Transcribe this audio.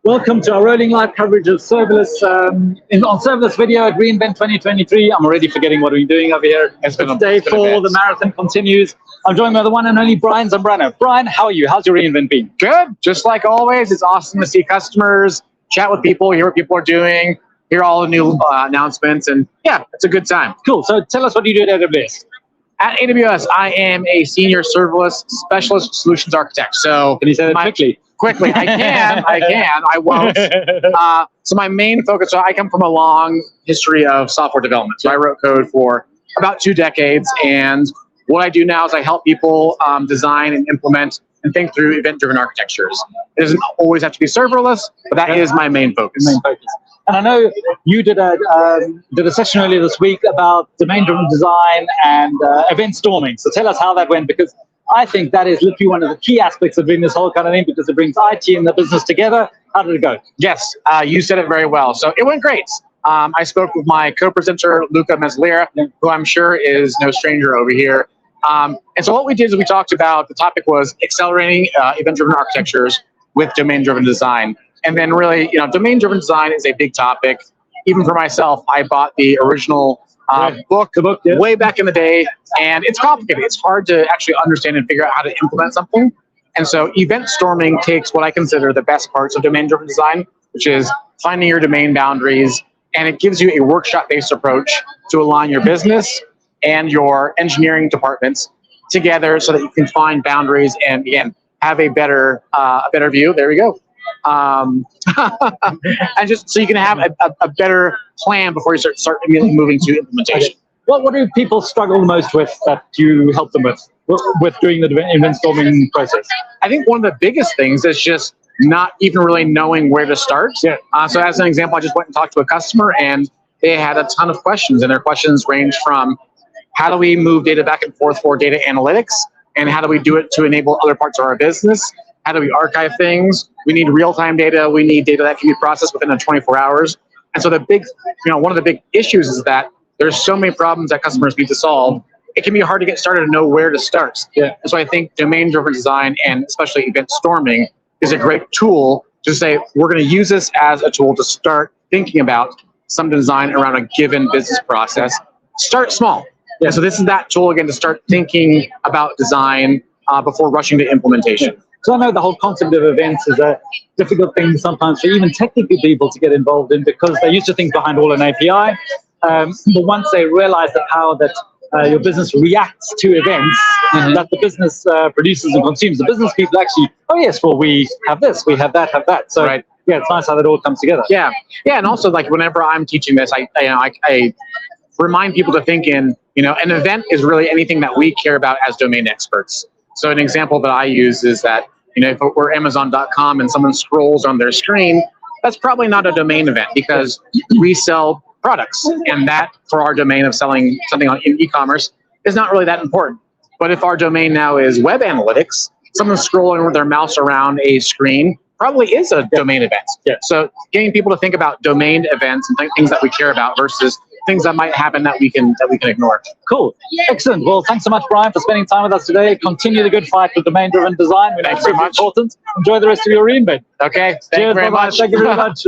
Welcome to our rolling live coverage of serverless on serverless video at reInvent 2023. I'm already forgetting what we're doing over here. It's day 4, the marathon continues. I'm joined by the one and only Brian Zambrano. Brian, how are you? How's your reInvent been? Good. Just like always, it's awesome to see customers, chat with people, hear what people are doing, hear all the new announcements, and yeah, it's a good time. Cool. So tell us what you do at AWS. At AWS, I am a senior serverless specialist solutions architect. So can you say that quickly? Quickly, I can, I won't. So my main focus, so I come from a long history of software development. So I wrote code for about 2 decades, and what I do now is I help people design and implement and think through event-driven architectures. It doesn't always have to be serverless, but that is my main focus. And I know you did a session earlier this week about domain-driven design and event storming. So tell us how that went, because I think that is literally one of the key aspects of doing this whole kind of thing, because it brings IT and the business together. How did it go? Yes, you said it very well. So it went great. I spoke with my co-presenter, Luca Mezzalera, who I'm sure is no stranger over here. And so what we did is we talked about, the topic was accelerating event-driven architectures with domain-driven design. And then really, domain-driven design is a big topic. Even for myself, I bought the original book way back in the day, and it's complicated. It's hard to actually understand and figure out how to implement something. And so event storming takes what I consider the best parts of domain-driven design, which is finding your domain boundaries, and it gives you a workshop-based approach to align your business and your engineering departments together so that you can find boundaries and, again, have a better view. There we go. And just so you can have a better plan before you start immediately moving to implementation. What do people struggle the most with that you help them with doing the event storming process? I think one of the biggest things is just not even really knowing where to start. So as an example, I just went and talked to a customer, and they had a ton of questions, and their questions range from how do we move data back and forth for data analytics, and how do we do it to enable other parts of our business? How do we archive things? We need real-time data. We need data that can be processed within 24 hours. And so the big, one of the big issues is that there's so many problems that customers need to solve. It can be hard to get started and know where to start. And so I think domain-driven design, and especially event storming, is a great tool to say, we're going to use this as a tool to start thinking about some design around a given business process. Start small. So this is that tool, again, to start thinking about design before rushing to implementation. So I know the whole concept of events is a difficult thing sometimes for even technical people to get involved in, because they used to think behind all an API. But once they realize the power that your business reacts to events that the business produces and consumes, the business people actually, oh yes, well, we have this, we have that, So yeah, it's nice how that all comes together. Yeah, and also, like, whenever I'm teaching this, I remind people to think in, an event is really anything that we care about as domain experts. So an example that I use is that, if we're Amazon.com and someone scrolls on their screen, that's probably not a domain event, because we sell products, and that, for our domain of selling something in e-commerce, is not really that important. But if our domain now is web analytics, someone scrolling with their mouse around a screen probably is a domain event. So getting people to think about domain events and things that we care about versus things that might happen that we can ignore. Cool. Excellent. Well, thanks so much, Brian, for spending time with us today. Continue the good fight with domain-driven design. Thanks very much. Important. Enjoy the rest of your reInvent. Okay. Thank you very much. Thank you very much.